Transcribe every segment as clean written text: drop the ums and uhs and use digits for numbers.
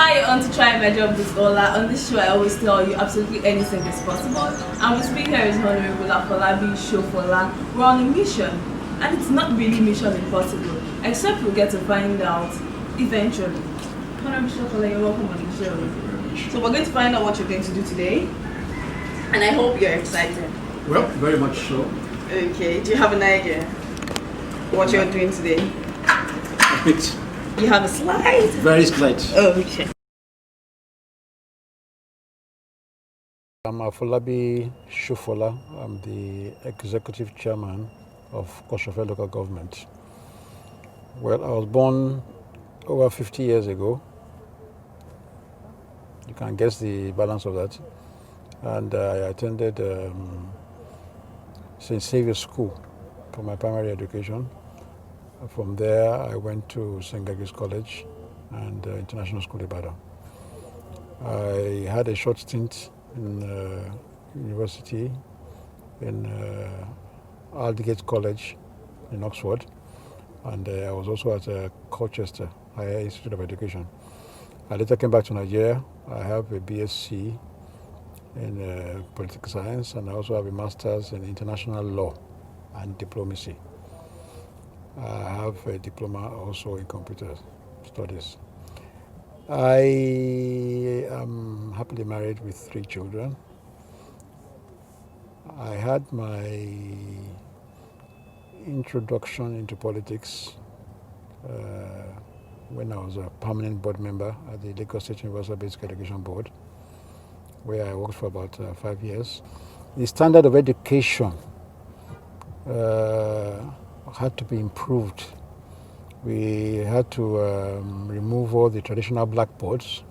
Hi, on to try my job with Ola. On this show, I always tell you absolutely anything is possible. And we speak here is Honorable Folabi Sofola. We're on a mission, and it's not really mission impossible, except we'll get to find out eventually. Honorable Sofola, you're welcome on the show. So we're going to find out what you're going to do today, and I hope you're excited. Well, very much so. Okay, do you have an idea what you're doing today? A bit. You have a slide? Very slight. Oh, okay. I'm folabi Sofola. I'm the executive chairman of Kosofe local government. Well, I was born over 50 years ago. You can guess the balance of that. And I attended St. Saviour's School for my primary education. From there, I went to St. Gregory's College and International School Ibadan. I had a short stint in university in Aldgate College in Oxford, and I was also at Colchester Higher Institute of Education. I later came back to Nigeria. I have a BSc in political science, and I also have a master's in international law and diplomacy. I have a diploma also in computer studies. I am happily married with 3 children. I had my introduction into politics when I was a permanent board member at the Lagos State Universal Basic Education Board, where I worked for about 5 years. The standard of education had to be improved. We had to remove all the traditional blackboards,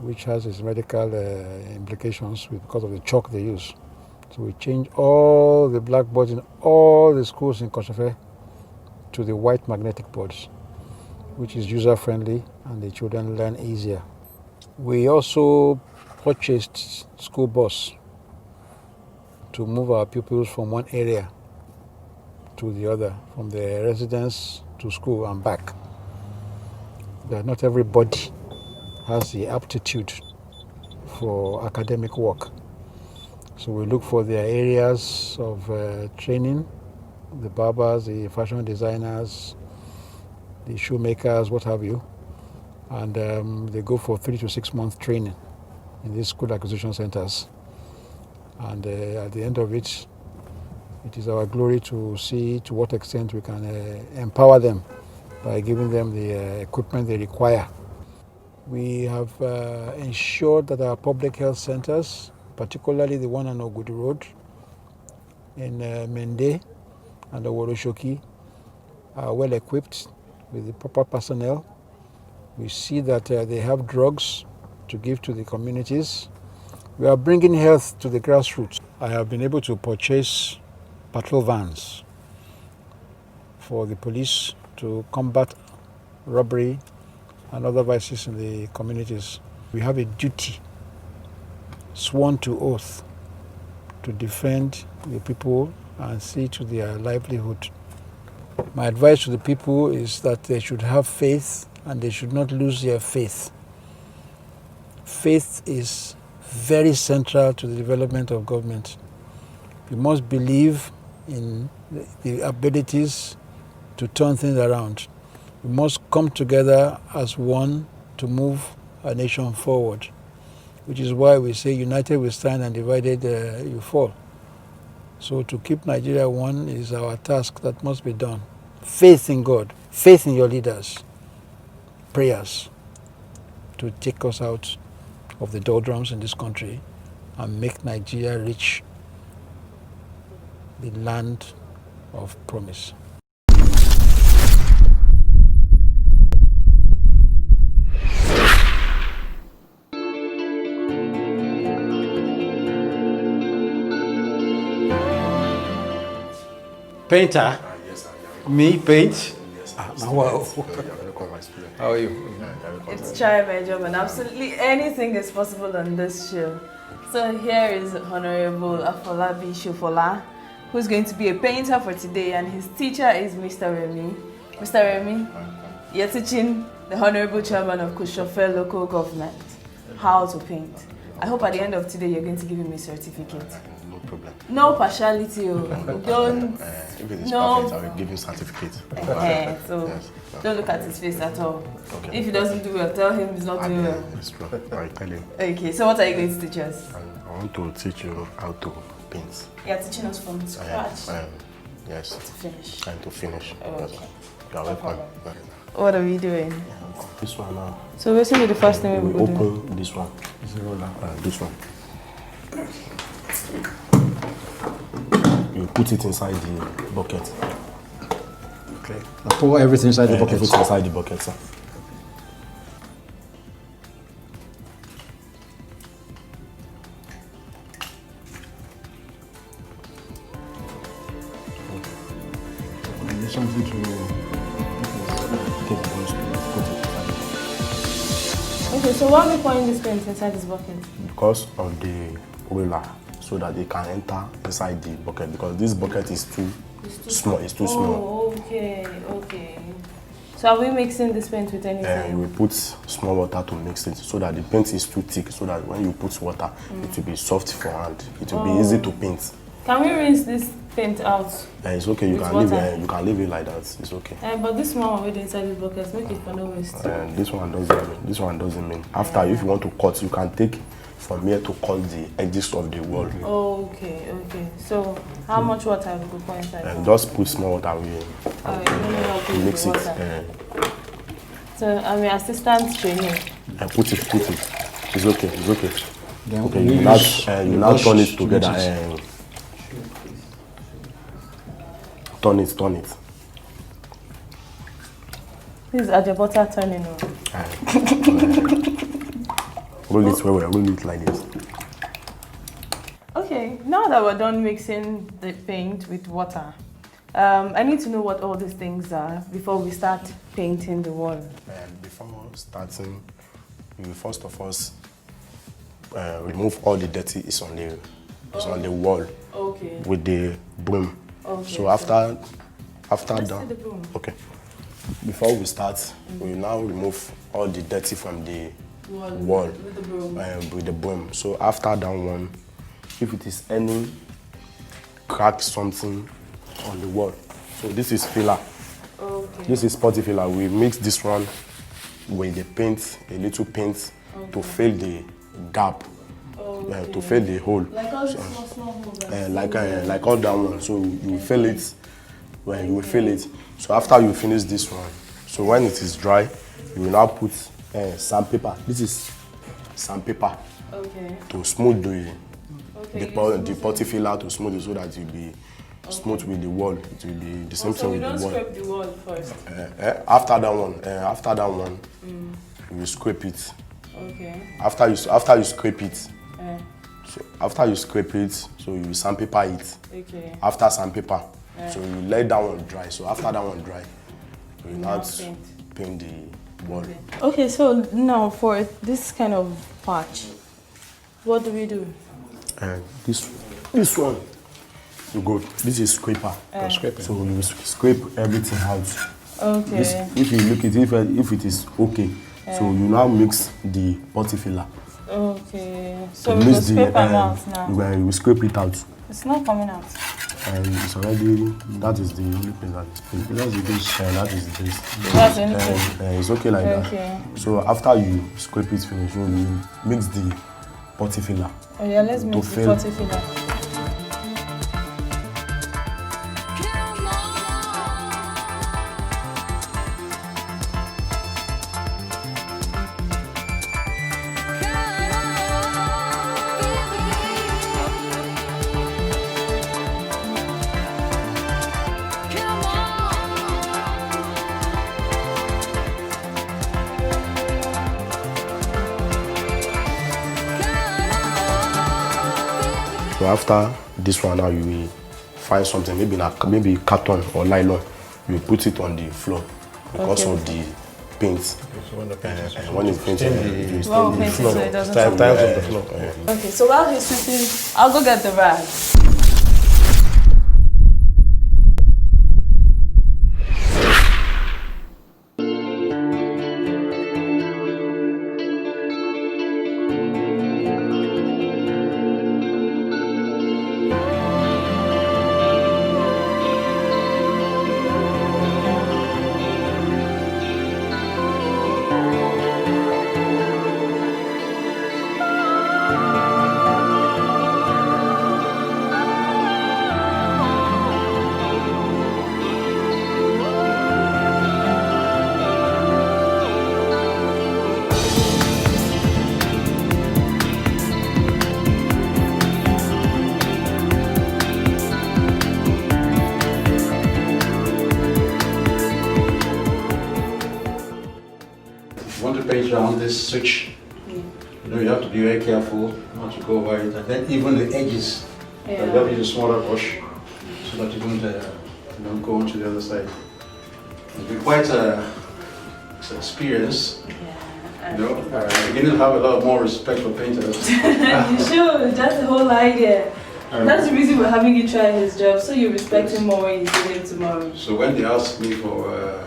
which has its medical implications because of the chalk they use. So we changed all the blackboards in all the schools in Kosofe to the white magnetic boards, which is user-friendly and the children learn easier. We also purchased school bus to move our pupils from one area to the other, from their residence to school and back. That not everybody has the aptitude for academic work. So we look for their areas of training, the barbers, the fashion designers, the shoemakers, what have you. And they go for 3 to 6 month training in these school acquisition centers. And at the end of it, it is our glory to see to what extent we can empower them by giving them the equipment they require. We have ensured that our public health centers, particularly the one on Ogudu Road in Mende and Oworoshoki, are well equipped with the proper personnel. We see that they have drugs to give to the communities. We are bringing health to the grassroots. I have been able to purchase patrol vans for the police to combat robbery and other vices in the communities. We have a duty, sworn to oath, to defend the people and see to their livelihood. My advice to the people is that they should have faith and they should not lose their faith. Faith is very central to the development of government. You must believe in the abilities to turn things around. We must come together as one to move a nation forward, which is why we say united we stand and divided you fall. So to keep Nigeria one is our task that must be done. Faith in God, faith in your leaders, prayers to take us out of the doldrums in this country and make Nigeria reach the land of promise. Painter? Yes, I Me, paint? Yes, Wow. How are you? It's try my job, and absolutely anything is possible on this show. So here is Honorable Folabi Sofola, who's going to be a painter for today, and his teacher is Mr. Remy. Mr. Remy, you're teaching the Honorable Chairman of Kosofe Local Government, how to paint. I hope at the end of today you're going to give him a certificate. No problem. No partiality, don't. If it is No. perfect, I will give him certificate. So Yes. don't look at his face at all. Okay. If he doesn't do well, tell him he's not doing well. It's true. I tell you. Okay, so what are you going to teach us? I want to teach you how to paint. You're teaching us from scratch Yes. to finish. And to finish. Okay. Yes. You are welcome. What are we doing? This one now. So basically the first thing we We will do. open this one. This one. You put it inside the bucket. Okay. I pour everything inside the bucket. Everything inside the bucket, sir. There's something to. Take the brush, put it inside. Okay, so why are we pouring this paint inside this bucket? Because of the roller, so that they can enter inside the bucket. Because this bucket is too small. It's too small. Oh, okay, okay. So are we mixing this paint with anything? You will put small water to mix it, so that the paint is too thick. So that when you put water, it will be soft for hand. It will be easy to paint. Can we rinse this paint out? It's okay. You With can water? leave it. You can leave it like that. It's okay. But this small one with inside this bucket, make it for no waste. This one doesn't. This one doesn't mean. After, if you want to cut, you can take from here to cut the edges of the wall. Okay, okay. So how much water will we pour inside? And just put small water. We mix it. So I'm your assistant trainee. And put it. It's okay. It's okay. Then Okay. we You now use turn it brush to mix together. it. Turn it. This is Ajabota turning on. Roll it well. Roll it like this. Okay, now that we're done mixing the paint with water, I need to know what all these things are before we start painting the wall. Before starting, you will first of all remove all the dirty is on the wall. Okay. With the broom. Okay, So after let's that, see the broom. okay. Before we start, we now remove all the dirty from the wall with the broom. with the broom. So after that one, if it is any crack something on the wall, so this is filler. Okay. This is spotty filler. We mix this one with the paint, a little paint, to fill the gap, to fill the hole. Like all these small holes. Like all that one. So you fill it. When you will fill it. So after you finish this one, so when it is dry, you will now put sandpaper. This is sandpaper. Okay. To smooth the Okay. potty filler, to smooth it so that it will be smooth with the wall. It will be the same So thing we with don't the wall. scrape the wall first. After that one, you will scrape it. Okay. After you scrape it, so after you scrape it, so you will sandpaper it. Okay. After sandpaper, so you let that one dry. So after that one dry, you will now paint the wall. Okay, so now for this kind of patch, what do we do? This one, you go. This is scraper. So you scrape everything out. Okay. If you look at it, if it is okay, so you now mix the potty filler. Okay. So You we mix will scrape them out now. You will scrape it out. It's not coming out. And it's already, that is the only place that is paint. That's the base. That is the base. That's the only place. It's okay like Okay. that. So after you scrape it finish, you will mix the potty filler. Oh yeah, let's mix the fill. potty filler. So after this one now, you will find something, maybe carton or nylon. You put it on the floor because of the paint. When it's painted, you Well, stain the paint it floor. so it doesn't Times of the floor. Okay, so while he's sweeping, I'll go get the rag. you want to paint around this switch, you know, you have to be very careful not to go over it, and then even the edges, you have to use a smaller brush so that you don't go onto the other side. It'll be quite an experience. You know, beginning to have a lot more respect for painters. You should. That's the whole idea. That's the reason we're having you try his job, so you respect him more when you see him tomorrow. So when they ask me for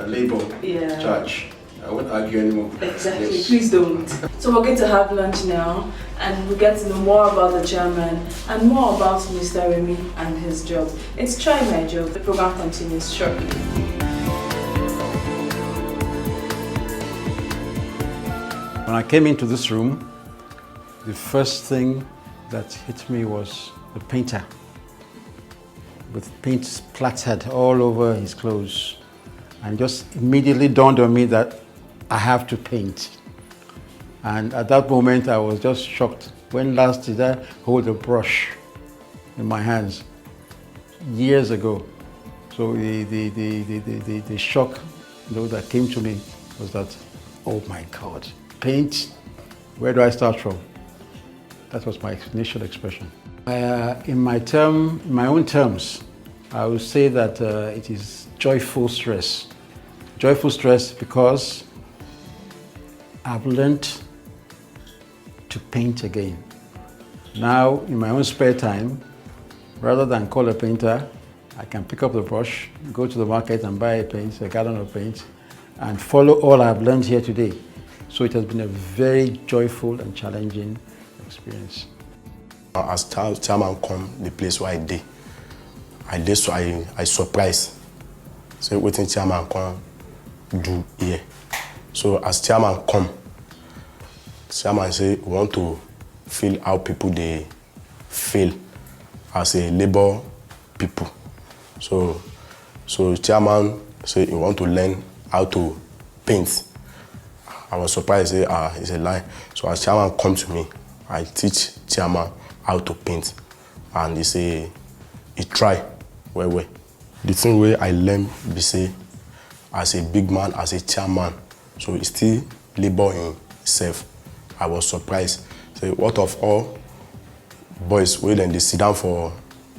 labor charge, I won't argue anymore. Exactly. Yes. Please don't. So we're going to have lunch now, and we'll get to know more about the chairman and more about Mr. Remy and his job. It's Try My Job. The program continues shortly. When I came into this room, the first thing that hit me was the painter, with paint splattered all over his clothes. And just immediately dawned on me that I have to paint. And at that moment, I was just shocked. When last did I hold a brush in my hands? Years ago. So the shock, that came to me was that, oh my God, paint, where do I start from? That was my initial expression. In my own terms, I would say that it is joyful stress. Joyful stress because I've learned to paint again. Now, in my own spare time, rather than call a painter, I can pick up the brush, go to the market and buy a gallon of paint, and follow all I've learned here today. So it has been a very joyful and challenging experience. As chairman come the place where I surprised. So waiting chairman come do here. So as chairman come, chairman say we want to feel how people they feel as a labor people. So chairman say he want to learn how to paint. I was surprised, say it's a lie. So as chairman come to me, I teach chairman how to paint. And he try well. The thing where I learn be say, as a big man, as a chairman, so he still labor himself. I was surprised. Say, what of all boys where then they sit down for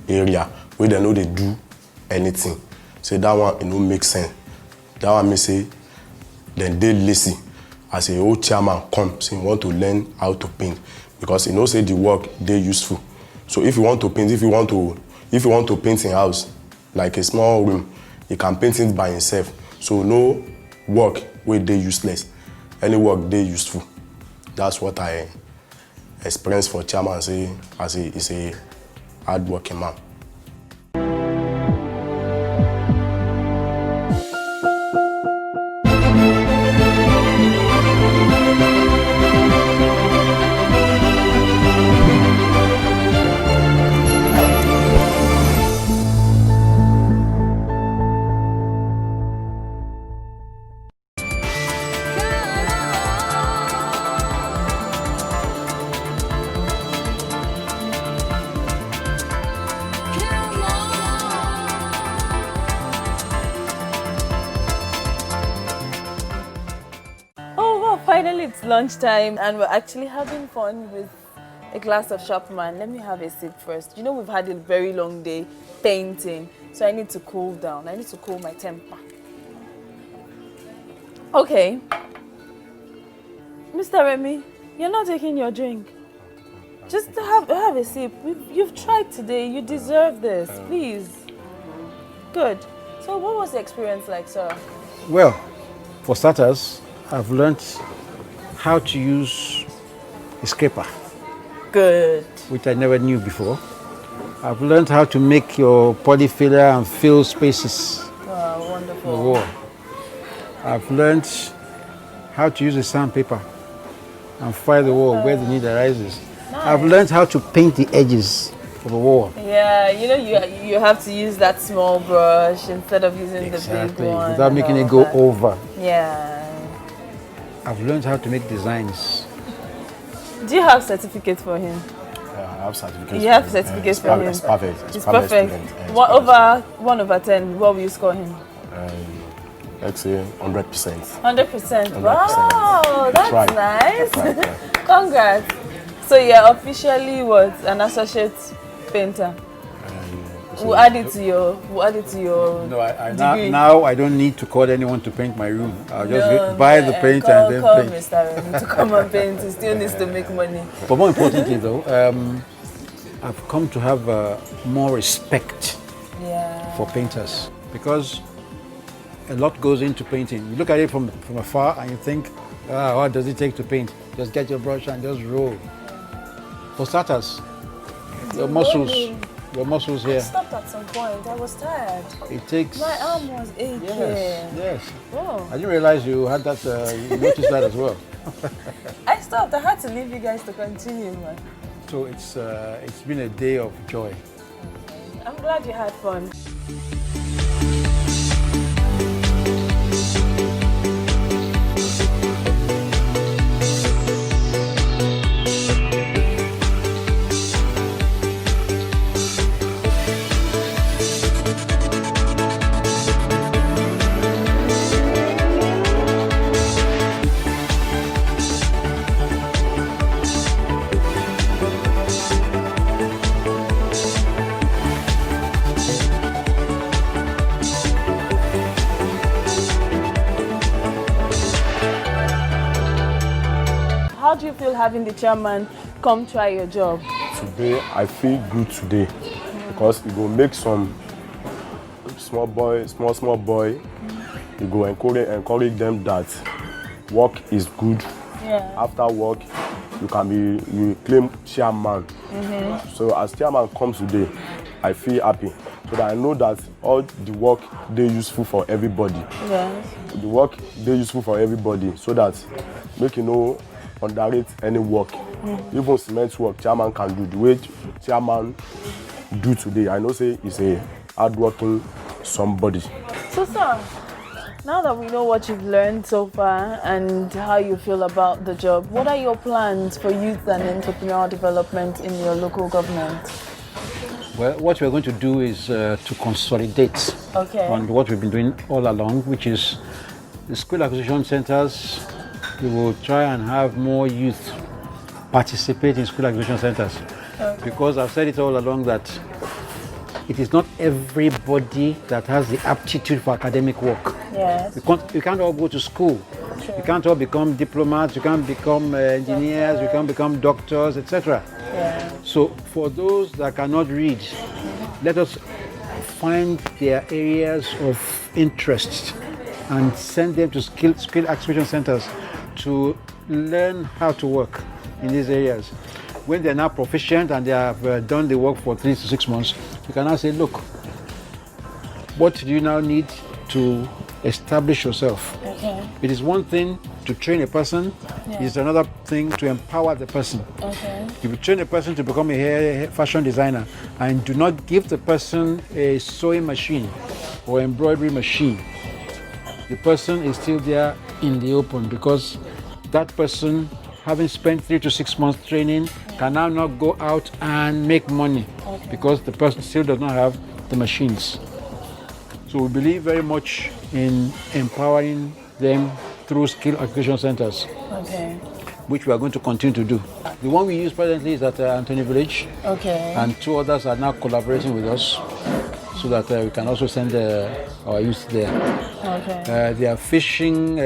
area, where they know they do anything. Say that one, it don't make sense. That one may say, then they lazy. As a old chairman come, say want to learn how to paint. Because he knows say the work they useful. So if you want to paint, if you want to paint in house, like a small room, you can paint it by himself. So no work where they useless. Any work they useful. That's what I experienced for chairman, say as he's a hard-working man. Finally, it's lunchtime and we're actually having fun with a glass of Chapman. Let me have a sip first. You know, we've had a very long day painting, so I need to cool down. I need to cool my temper. Okay. Mr. Remy, you're not taking your drink. Just have a sip. You've tried today. You deserve this. Please. Good. So what was the experience like, sir? Well, for starters, I've learned how to use a scraper. Good. Which I never knew before. I've learned how to make your polyfiller and fill spaces. Wow, wonderful. On the wall. I've learned how to use a sandpaper and fire the wall where the need arises. Nice. I've learned how to paint the edges of the wall. Yeah, you know, you have to use that small brush instead of using the big one. Without making it go over. Yeah. I've learned how to make designs. Do you have certificates for him? I have certificates. You have certificates for him? It's perfect. It's perfect. What over 1/10, what will you score him? let's say 100%. 100%. Wow, that's Right. nice. Right. Congrats. So you're officially what? An associate painter. We'll add it to your No, degree. now I don't need to call anyone to paint my room. I'll just buy the paint call, and then call paint. Mr. Remy to come and paint. He still needs to make money. But more importantly, though, I've come to have more respect for painters because a lot goes into painting. You look at it from afar and you think, what does it take to paint? Just get your brush and just roll. For starters, your muscles here. I stopped at some point. I was tired. It takes. My arm was aching. Yes. Oh. I didn't realize you had that. You noticed that as well. I stopped. I had to leave you guys to continue, man. So it's been a day of joy. I'm glad you had fun. How do you feel having the chairman come try your job? Today, I feel good today because it will make some small boy, it will encourage them that work is good. Yeah. After work, you claim chairman. So as chairman comes today, I feel happy. So that I know that all the work they useful for everybody. Yes. The work they useful for everybody so that make you know underrate any work. Even cement work chairman can do. The way chairman do today, I know say he's a hardworking somebody. So sir, now that we know what you've learned so far and how you feel about the job, what are your plans for youth and entrepreneurial development in your local government? Well, what we're going to do is to consolidate on what we've been doing all along, which is the school acquisition centers. We will try and have more youth participate in school acquisition centers. Because I've said it all along that it is not everybody that has the aptitude for academic work. Yes. You can't all go to school. True. You can't all become diplomats, you can't become engineers, you can't become doctors, etc. Yeah. So for those that cannot read, let us find their areas of interest and send them to skill acquisition centers to learn how to work in these areas. When they're now proficient and they have done the work for 3 to 6 months, you can now say, look, what do you now need to establish yourself? It is one thing to train a person, it's another thing to empower the person. If you train a person to become a hair fashion designer and do not give the person a sewing machine or embroidery machine, the person is still there in the open because that person, having spent 3 to 6 months training, can now not go out and make money because the person still does not have the machines. So we believe very much in empowering them through skill acquisition centers, which we are going to continue to do. The one we use presently is at Anthony Village, and 2 others are now collaborating with us so that we can also send our youth there. They are fishing,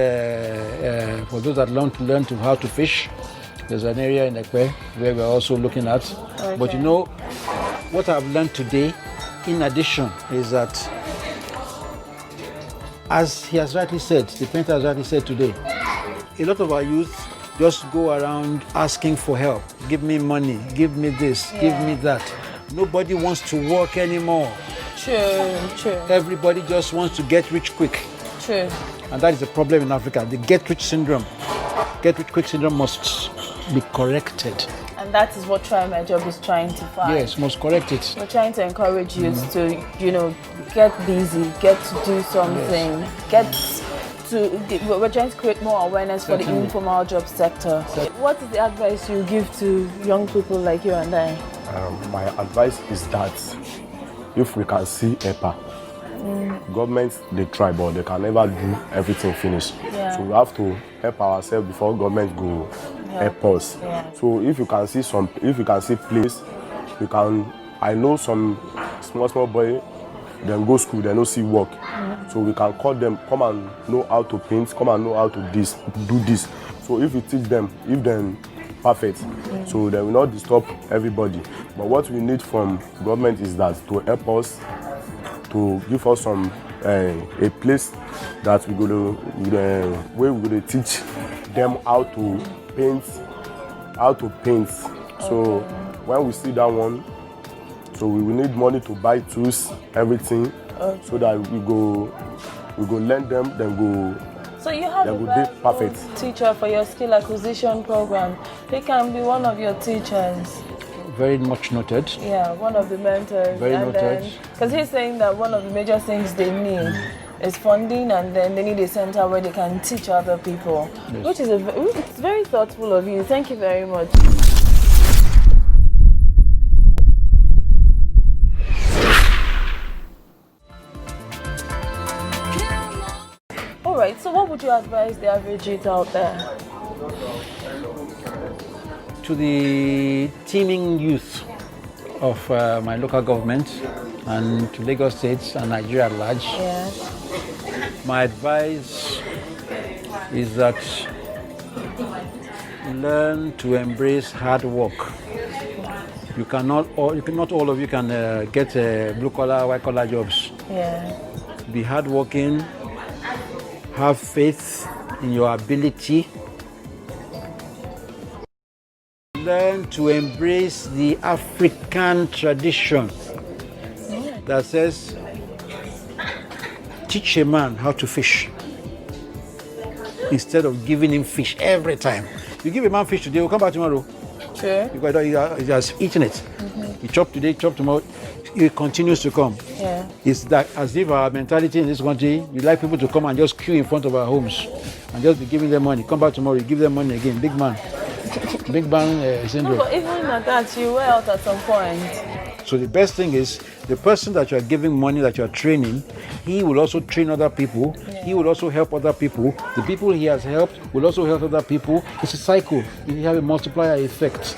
for those that learn how to fish. There's an area in Ekwe where we're also looking at. But you know, what I've learned today, in addition, is that, as he has rightly said, the painter has rightly said today, a lot of our youth just go around asking for help. Give me money, give me this, give me that. Nobody wants to work anymore. True. Everybody just wants to get rich quick. True. And that is a problem in Africa, the get rich syndrome. Get rich quick syndrome must be corrected. And that is what Try My Job is trying to fight. Yes, must correct it. We're trying to encourage youth to, get busy, get to do something, we're trying to create more awareness for the informal job sector. What is the advice you give to young people like you and I? My advice is that if we can see EPA, Government, they try, but they can never do everything finished. Yeah. So we have to help ourselves before government go help us. Yeah. So if you can see place, you can. I know some small boy, then go school, they no see work. So we can call them, come and know how to paint, come and know how to do this. So if you teach them, if they're perfect, so they will not disturb everybody. But what we need from government is that to help us, to give us some a place that we go to, where we go to teach them how to paint. So when we see that one, so we will need money to buy tools, everything, so that we go lend them, then go. So you have a very perfect teacher for your skill acquisition program. He can be one of your teachers. Very much noted. Yeah, one of the mentors. Very noted. Because he's saying that one of the major things they need is funding, and then they need a center where they can teach other people, yes. Which is it's very thoughtful of you. Thank you very much. All right, so what would you advise the average youth out there? To the teeming youth of my local government and to Lagos State and Nigeria at large, Yeah. my advice is that learn to embrace hard work. Not all of you can get blue collar, white collar jobs. Yeah. Be hardworking, have faith in your ability. Learn to embrace the African tradition that says, teach a man how to fish instead of giving him fish every time. You give a man fish today, he'll come back tomorrow. Sure. Because he has eaten it. He chopped today, chopped tomorrow. It continues to come. Yeah. It's that as if our mentality in this country, we like people to come and just queue in front of our homes and just be giving them money. Come back tomorrow, you give them money again. Big man. Big man syndrome. No, but even at that, you were out at some point. So the best thing is the person that you are giving money, that you are training, he will also train other people. Yeah. He will also help other people. The people he has helped will also help other people. It's a cycle. You have a multiplier effect.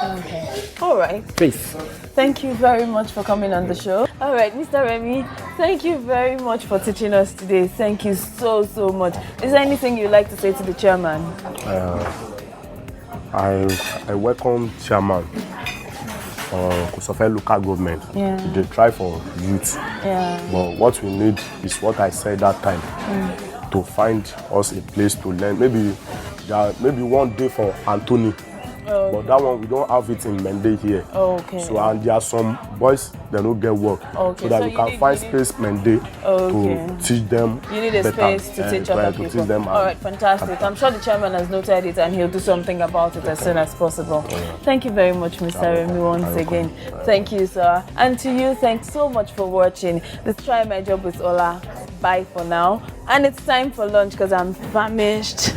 Okay. All right. Faith. Thank you very much for coming on the show. All right, Mr. Remy, thank you very much for teaching us today. Thank you so much. Is there anything you'd like to say to the chairman? I welcome chairman for Kosofe local government. Yeah. They try for youth. Yeah. But what we need is what I said that time, to find us a place to learn. Maybe one day for Anthony. Okay. But that one, we don't have it in Mende here. Okay. So, and there are some boys that don't get work. Okay. So that we can find space Mende to teach them. You need a space to teach other people. Teach them. All right, fantastic. I'm sure the chairman has noted it and he'll do something about it as soon as possible. Yeah. Thank you very much, Mr. Remy, once again. Thank you, sir. And to you, thanks so much for watching. Let's try my job with Ola. Bye for now. And it's time for lunch because I'm famished.